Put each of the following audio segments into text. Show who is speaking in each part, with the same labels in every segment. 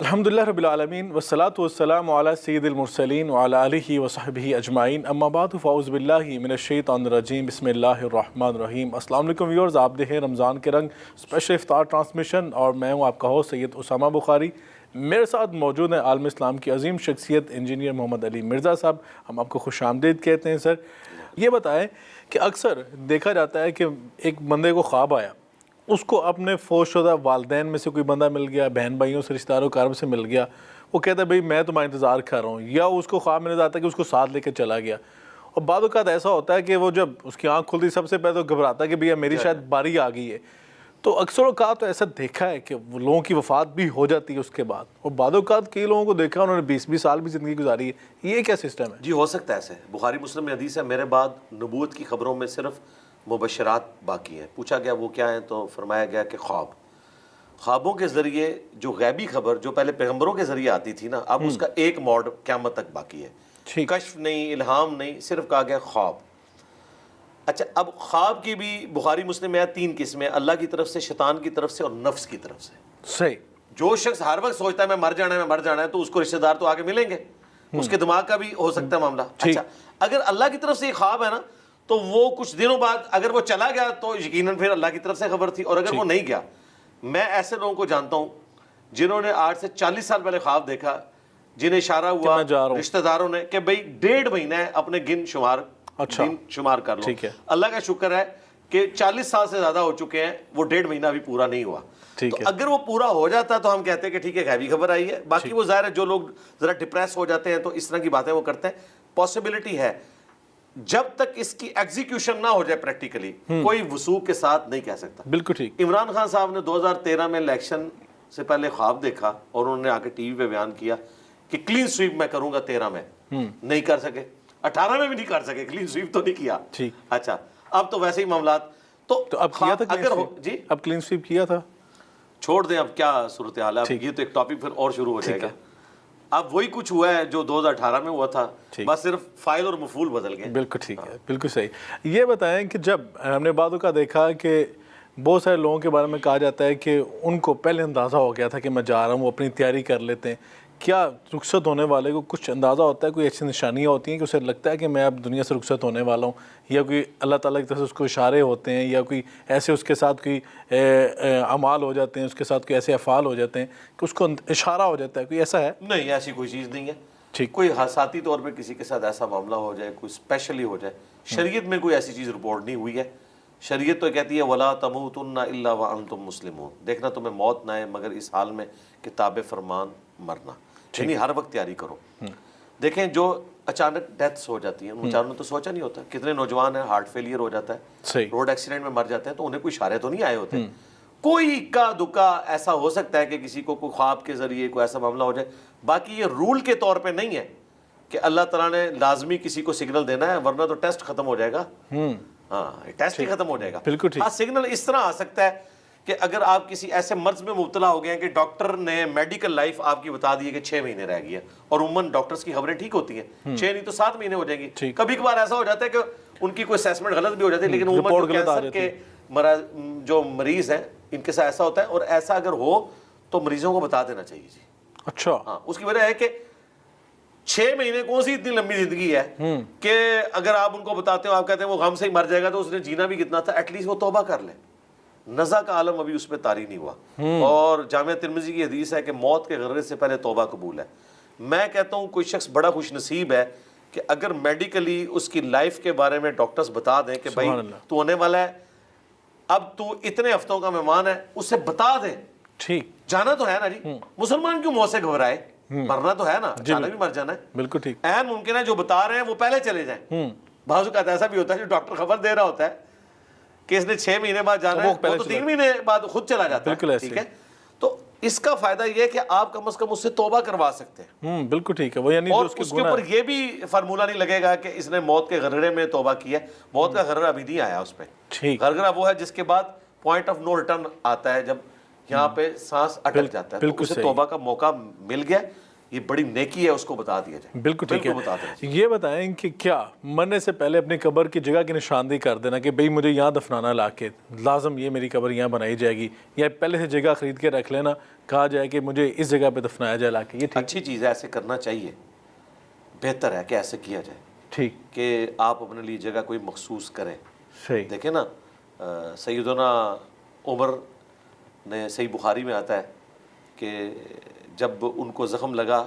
Speaker 1: الحمدللہ رب العالمین والصلاة والسلام علی سید المرسلین وعلی آلہ وصحبہ اجمعین اما بعد فاعوذ باللہ من الشیطان الرجیم بسم اللہ الرحمن الرحیم۔ السلام علیکم ویورز، آپ دیکھیں رمضان کے رنگ اسپیشل افطار ٹرانسمیشن اور میں ہوں آپ کا ہوسٹ سید اسامہ بخاری۔ میرے ساتھ موجود ہیں عالم اسلام کی عظیم شخصیت انجینئر محمد علی مرزا صاحب، ہم آپ کو خوش آمدید کہتے ہیں۔ سر یہ بتائیں کہ اکثر دیکھا جاتا ہے کہ ایک بندے کو خواب آیا، اس کو اپنے فوت شدہ والدین میں سے کوئی بندہ مل گیا، بہن بھائیوں سے، رشتہ داروں کارب سے مل گیا، وہ کہتا ہے بھئی میں تمہارا انتظار کر رہا ہوں، یا اس کو خواب میں نظر آتا ہے کہ اس کو ساتھ لے کے چلا گیا۔ اور بعض اوقات ایسا ہوتا ہے کہ وہ جب اس کی آنکھ کھلتی سب سے پہلے تو گھبراتا ہے کہ بھئی میری شاید باری آ گئی ہے۔ تو اکثر اوقات تو ایسا دیکھا ہے کہ وہ لوگوں کی وفات بھی ہو جاتی ہے اس کے بعد، اور بعض اوقات کئی لوگوں کو دیکھا انہوں نے 20 سال بھی زندگی گزاری ہے۔ یہ کیا سسٹم ہے؟
Speaker 2: جی ہو سکتا ہے ایسے۔ بخاری مسلم میں حدیث ہے میرے بعد نبوت کی خبروں میں صرف مبشرات باقی ہیں۔ پوچھا گیا وہ کیا ہیں تو فرمایا گیا کہ خوابوں کے ذریعے جو غیبی خبر جو پہلے پیغمبروں کے ذریعے آتی تھی نا، اب اس کا ایک موڈ قیامت تک باقی ہے۔ کشف نہیں، الہام نہیں، صرف کہا گیا خواب۔ اچھا، اب خواب کی بھی بخاری مسلم میں 3 قسمیں، اللہ کی طرف سے، شیطان کی طرف سے اور نفس کی طرف سے۔
Speaker 1: صحیح۔
Speaker 2: جو شخص ہر وقت سوچتا ہے میں مر جانا ہے تو اس کو رشتہ دار تو آگے ملیں گے، اس کے دماغ کا بھی ہو سکتا ہے معاملہ۔ اچھا، اگر اللہ کی طرف سے یہ خواب ہے نا تو وہ کچھ دنوں بعد اگر وہ چلا گیا تو یقیناً پھر اللہ کی طرف سے خبر تھی، اور اگر وہ نہیں گیا، میں ایسے لوگوں کو جانتا ہوں جنہوں نے آج سے 40 سال پہلے خواب دیکھا، جنہیں اشارہ ہوا رشتہ داروں نے کہ بھئی 1.5 مہینہ ہے، اپنے دن شمار کر لو۔ اللہ کا شکر ہے کہ 40 سال سے زیادہ ہو چکے ہیں، وہ 1.5 مہینہ بھی پورا نہیں ہوا۔ تو اگر وہ پورا ہو جاتا تو ہم کہتے ہیں کہ ٹھیک ہے غیبی خبر آئی ہے۔ باقی وہ ظاہر ہے جو لوگ ذرا ڈپریس ہو جاتے ہیں تو اس طرح کی باتیں وہ کرتے ہیں، پاسبلٹی ہے۔ جب تک اس کی ایگزیکیوشن نہ ہو جائے پریکٹیکلی کوئی وثوق کے ساتھ نہیں کہہ سکتا۔
Speaker 1: بالکل ٹھیک۔
Speaker 2: عمران خان صاحب نے 2013 میں الیکشن سے پہلے خواب دیکھا اور انہوں نے آ کے ٹی وی پہ بیان کیا کہ کلین سویپ میں کروں گا 13 میں، نہیں کر سکے، 18 میں بھی نہیں کر سکے، کلین سویپ تو نہیں کیا۔ اچھا، اب تو ویسے ہی معاملات تو
Speaker 1: اب کیا تھا
Speaker 2: اگر ہو جی،
Speaker 1: اب کلین سویپ کیا تھا،
Speaker 2: چھوڑ دیں اب کیا صورتحال ہے، یہ تو ایک ٹاپک پھر اور شروع ہو جائے گا۔ اب وہی کچھ ہوا ہے جو 2018 میں ہوا تھا، بس صرف فائل اور مفعول بدل گئے۔
Speaker 1: بالکل ٹھیک ہے، بالکل صحیح۔ یہ بتائیں کہ جب ہم نے بعضوں کا دیکھا کہ بہت سارے لوگوں کے بارے میں کہا جاتا ہے کہ ان کو پہلے اندازہ ہو گیا تھا کہ میں جا رہا ہوں، وہ اپنی تیاری کر لیتے ہیں، کیا رخصت ہونے والے کو کچھ اندازہ ہوتا ہے، کوئی ایسی نشانیاں ہوتی ہیں کہ اسے لگتا ہے کہ میں اب دنیا سے رخصت ہونے والا ہوں، یا کوئی اللہ تعالیٰ کی طرف سے اس کو اشارے ہوتے ہیں، یا کوئی ایسے اس کے ساتھ کوئی اعمال ہو جاتے ہیں، اس کے ساتھ کوئی ایسے افعال ہو جاتے ہیں کہ اس کو اشارہ ہو جاتا ہے، کوئی ایسا ہے؟
Speaker 2: نہیں، ایسی کوئی چیز نہیں ہے۔ کوئی حساتی طور پہ کسی کے ساتھ ایسا معاملہ ہو جائے، کوئی اسپیشلی ہو جائے، شریعت میں کوئی ایسی چیز رپورٹ نہیں ہوئی ہے۔ شریعت تو کہتی ہے وَلَا تَمُوتُنَّ إِلَّا وَأَنْتُمْ مُسْلِمُونَ، دیکھنا تمہیں موت نہ آئے مگر اس حال میں کہ تابع فرمان مرنا، یعنی ہر وقت تیاری کرو۔ دیکھیں جو اچانک ڈیتھس ہو جاتی ہیں، بیچاروں نے تو سوچا نہیں ہوتا، کتنے نوجوان ہیں ہارٹ فیلئر ہو جاتا ہے، روڈ ایکسیڈنٹ میں مر جاتے ہیں، تو انہیں کوئی اشارے تو نہیں آئے ہوتے۔ کوئی اکا دکا ایسا ہو سکتا ہے کہ کسی کو کوئی خواب کے ذریعے کوئی ایسا معاملہ ہو جائے، باقی یہ رول کے طور پہ نہیں ہے کہ اللہ تعالیٰ نے لازمی کسی کو سگنل دینا ہے، ورنہ تو ٹیسٹ ختم ہو جائے گا۔ ہاں، ٹیسٹ ہی ختم ہو جائے گا۔ ہاں، سگنل اس طرح آ سکتا ہے کہ اگر آپ کسی ایسے مرض میں مبتلا ہو گئے ہیں کہ ڈاکٹر نے میڈیکل لائف آپ کی بتا دی ہے کہ 6 مہینے رہ گئی ہے، اور عموماً ڈاکٹرز کی خبریں ٹھیک ہوتی ہیں، 6 نہیں تو 7 مہینے ہو جائیں گی۔ کبھی کبھار ایسا ہو جاتا ہے کہ ان کی کوئی اسیسمنٹ غلط بھی ہو جاتی ہے، لیکن عموماً کینسر کے جو مریض ہیں ان کے ساتھ ایسا ہوتا ہے، اور ایسا اگر ہو تو مریضوں کو بتا دینا چاہیے جی۔
Speaker 1: اچھا،
Speaker 2: ہاں، اس کی وجہ ہے کہ 6 مہینے کون سی اتنی لمبی زندگی ہے کہ اگر آپ ان کو بتاتے ہو، آپ کہتے ہیں وہ غم سے ہی مر جائے گا، تو اس نے جینا بھی کتنا تھا، ایٹ لیسٹ وہ توبہ کر لے۔ نزع کا عالم ابھی اس پہ طاری نہیں ہوا، اور جامعہ ترمذی کی حدیث ہے کہ موت کے غرض سے پہلے توبہ قبول ہے۔ میں کہتا ہوں کوئی شخص بڑا خوش نصیب ہے کہ اگر میڈیکلی اس کی لائف کے بارے میں ڈاکٹرز بتا دیں کہ بھائی تو ہونے والا ہے، اب تو اتنے ہفتوں کا مہمان ہے، اسے بتا دیں، ٹھیک جانا تو ہے نا جی، مسلمان کیوں موت سے گھبرائے، مرنا تو ہے نا، جانا بھی مر جانا ہے۔
Speaker 1: بالکل ٹھیک۔
Speaker 2: عین ممکن ہے جو بتا رہے ہیں وہ پہلے چلے جائیں۔ بعض اوقات ایسا بھی ہوتا ہے جو ڈاکٹر خبر دے رہا ہوتا ہے کہ اس نے 6 مہینے بعد جانا ہے، وہ تو 3 مہینے بعد خود چلا جاتا ہے، ٹھیک ہے۔ تو اس کا فائدہ یہ ہے کہ آپ کم از کم اس سے توبہ کروا سکتے ہیں۔
Speaker 1: بالکل ٹھیک ہے، وہ یعنی
Speaker 2: اور اس کے اوپر یہ بھی فارمولہ نہیں لگے گا کہ اس نے موت کے غرغرے میں توبہ کی ہے، موت کا غرغرہ ابھی نہیں آیا اس پہ۔ غرغرہ وہ ہے جس کے بعد پوائنٹ آف نو ریٹرن آتا ہے، جب یہاں پہ سانس اٹک جاتا ہے، تو اسے توبہ کا موقع مل گیا، یہ بڑی نیکی ہے اس کو بتا دیا جائے.
Speaker 1: بالکل ٹھیک
Speaker 2: بتا
Speaker 1: ہے.
Speaker 2: دیں.
Speaker 1: یہ بتائیں کہ کیا مرنے سے پہلے اپنی قبر کی جگہ کی نشاندہی کر دینا کہ بھئی مجھے یہاں دفنانا لا کے, لازم یہ میری قبر یہاں بنائی جائے گی, یا پہلے سے جگہ خرید کے رکھ لینا, کہا جائے کہ مجھے اس جگہ پہ دفنایا جائے لا کے, یہ ٹھیک
Speaker 2: اچھی چیز ہے, ایسے کرنا چاہیے, بہتر ہے کہ ایسے کیا جائے
Speaker 1: ٹھیک
Speaker 2: کہ آپ اپنے لیے جگہ کوئی مخصوص کریں.
Speaker 1: صحیح.
Speaker 2: دیکھیں نا سیدنا عمر نے, صحیح بخاری میں آتا ہے کہ جب ان کو زخم لگا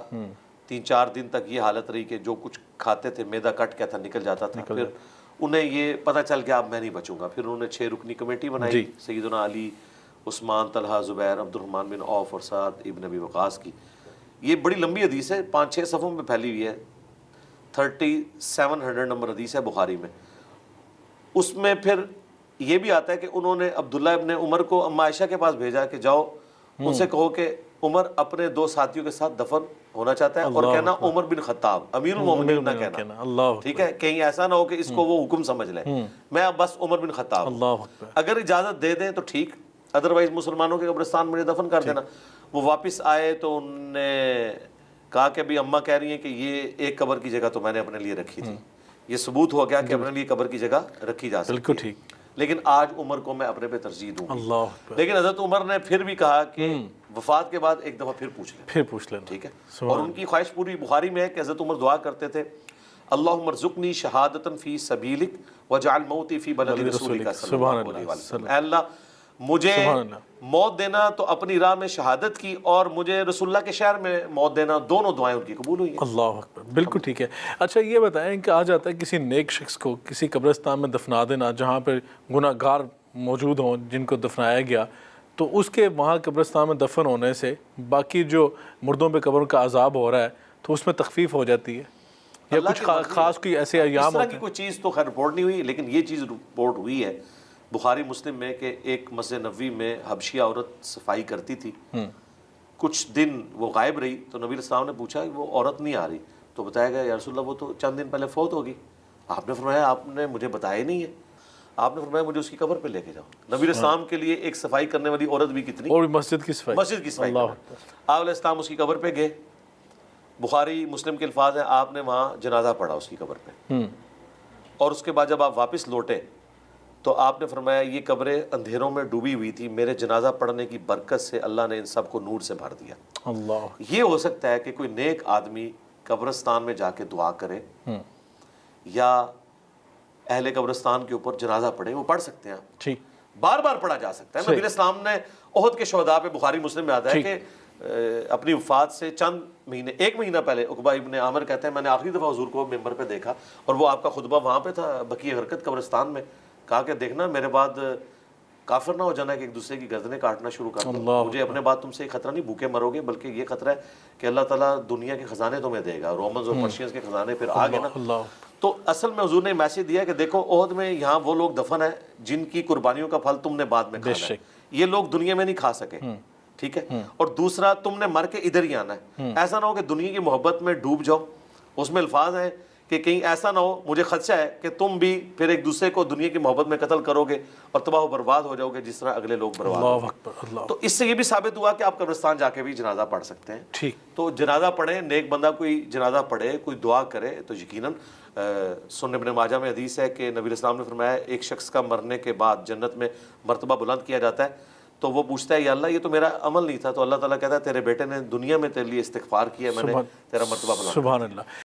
Speaker 2: 3-4 دن تک یہ حالت رہی کہ جو کچھ کھاتے تھے میدا کٹ کیا تھا, نکل جاتا تھا. پھر انہیں یہ پتہ چل گیا اب میں نہیں بچوں گا. پھر انہوں نے 6 رکنی کمیٹی بنائی, سیدنا علی, عثمان, طلحہ, زبیر, عبد الرحمن بن عوف اور سعد ابن ابی وقاص کی. یہ بڑی لمبی حدیث ہے, 5-6 صفحوں میں پھیلی ہوئی ہے, 3700 نمبر حدیث ہے بخاری میں. اس میں پھر یہ بھی آتا ہے کہ انہوں نے عبداللہ ابن عمر کو اما عائشہ کے پاس بھیجا کہ جاؤ ان سے کہو کہ عمر اپنے 2 ساتھیوں کے ساتھ دفن ہونا چاہتا ہے, اور کہنا عمر بن خطاب, امیر المومنین نہ کہنا, ٹھیک ہے, کہیں ایسا نہ ہو کہ اس کو وہ حکم سمجھ لیں, میں اب بس عمر بن خطاب. اگر اجازت دے دیں تو ٹھیک, ادروائز مسلمانوں کے قبرستان مجھے دفن کر دینا. وہ واپس آئے تو انہوں نے کہا کہ ابھی اماں کہہ رہی ہیں کہ یہ ایک قبر کی جگہ تو میں نے اپنے لیے رکھی تھی, یہ ثبوت ہو گیا کہ اپنے لیے قبر کی جگہ رکھی جا سکتی ہے, لیکن آج عمر کو میں اپنے پہ ترجیح دوں گا. لیکن حضرت عمر نے پھر بھی کہا کہ وفات کے بعد ایک دفعہ پھر پوچھ لیں, ٹھیک ہے. اور ان کی خواہش پوری بخاری میں ہے کہ حضرت عمر دعا کرتے تھے, اللہم ارزقنی شہادتا فی سبیلک وجعل موتی فی بلد رسولک صلی اللہ علیہ وسلم. اے اللہ مجھے موت دینا تو اپنی راہ میں شہادت کی, اور مجھے رسول اللہ کے شہر میں موت دینا, دونوں دعائیں ان کی قبول ہوئی ہیں.
Speaker 1: اللہ اکبر, بالکل ٹھیک ہے. اچھا یہ بتائیں کہ آ جاتا ہے کسی نیک شخص کو کسی قبرستان میں دفنا دینا جہاں پہ گناہ گار موجود ہوں جن کو دفنایا گیا, تو اس کے وہاں قبرستان میں دفن ہونے سے باقی جو مردوں پہ قبروں کا عذاب ہو رہا ہے تو اس میں تخفیف ہو جاتی ہے, یا کچھ خاص کوئی ایسے ایام
Speaker 2: اس طرح کی کوئی چیز تو خیر رپورٹ نہیں ہوئی, لیکن یہ چیز رپورٹ ہوئی ہے بخاری مسلم میں کہ ایک مسجد نبوی میں حبشیہ عورت صفائی کرتی تھی, کچھ دن وہ غائب رہی, تو نبی علیہ السلام نے پوچھا کہ وہ عورت نہیں آ رہی, تو بتایا گیا یا رسول اللہ وہ تو چند دن پہلے فوت ہوگی. آپ نے فرمایا آپ نے مجھے بتایا نہیں ہے, آپ نے فرمایا مجھے اس کی قبر پہ لے کے جاؤ. نبی علیہ السلام کے لیے ایک صفائی کرنے والی عورت بھی کتنی,
Speaker 1: اور مسجد کی صفائی,
Speaker 2: آپ علیہ السلام اس کی قبر پہ گئے. بخاری مسلم کے الفاظ ہیں, آپ نے وہاں جنازہ پڑھا اس کی قبر پہ, اور اس کے بعد جب آپ واپس لوٹے تو آپ نے فرمایا یہ قبریں اندھیروں میں ڈوبی ہوئی تھی, میرے جنازہ پڑھنے کی برکت سے اللہ نے ان سب کو نور سے بھر دیا. یہ ہو سکتا ہے کہ کوئی نیک آدمی قبرستان میں جا کے دعا کرے, یا اہل قبرستان کے اوپر جنازہ پڑھے, وہ پڑھ سکتے ہیں, بار بار پڑھا جا سکتا ہے. نبی علیہ السلام نے احد کے شہداء پہ بخاری مسلم میں آتا ہے کہ اپنی وفات سے چند مہینے, 1 مہینہ پہلے عقبہ ابن عامر کہتے ہیں میں نے آخری دفعہ حضور کو ممبر پہ دیکھا, اور وہ آپ کا خطبہ وہاں پہ تھا بقیع غرقد قبرستان میں. کہا کہ دیکھنا میرے بعد کافر نہ ہو جانا کہ ایک دوسرے کی گردنیں کاٹنا شروع کر دو, مجھے اپنے بعد تم سے ایک خطرہ نہیں بھوکے مرو گے, بلکہ یہ خطرہ ہے کہ اللہ تعالیٰ دنیا کے خزانے تمہیں دے گا, رومنز اور پرشینز کے خزانے پھر آگے نا. تو اصل میں حضور نے میسج دیا کہ دیکھو احد میں یہاں وہ لوگ دفن ہیں جن کی قربانیوں کا پھل تم نے بعد میں کھانا ہے, یہ لوگ دنیا میں نہیں کھا سکے, ٹھیک ہے. اور دوسرا تم نے مر کے ادھر ہی آنا ہے, ایسا نہ ہو کہ دنیا کی محبت میں ڈوب جاؤ. اس میں الفاظ ہیں کہ کہیں ایسا نہ ہو, مجھے خدشہ ہے کہ تم بھی پھر ایک دوسرے کو دنیا کی محبت میں قتل کرو گے اور تباہ و برباد ہو جاؤ گے جس طرح اگلے لوگ برباد ہو گئے. تو اس سے یہ بھی ثابت ہوا کہ آپ قبرستان جا کے بھی جنازہ پڑھ سکتے ہیں. ٹھیک, تو جنازہ پڑھیں, نیک بندہ کوئی جنازہ پڑھے, کوئی دعا کرے تو یقیناً سنن ابن ماجہ میں حدیث ہے کہ نبی علیہ السلام نے فرمایا ایک شخص کا مرنے کے بعد جنت میں مرتبہ بلند کیا جاتا ہے, تو وہ پوچھتا ہے یا اللہ یہ تو میرا عمل نہیں تھا, تو اللہ تعالیٰ کہتا ہے تیرے بیٹے نے دنیا میں تیرے لیے استغفار کیا, میں نے تیرا مرتبہ بلند.
Speaker 1: سبحان اللہ.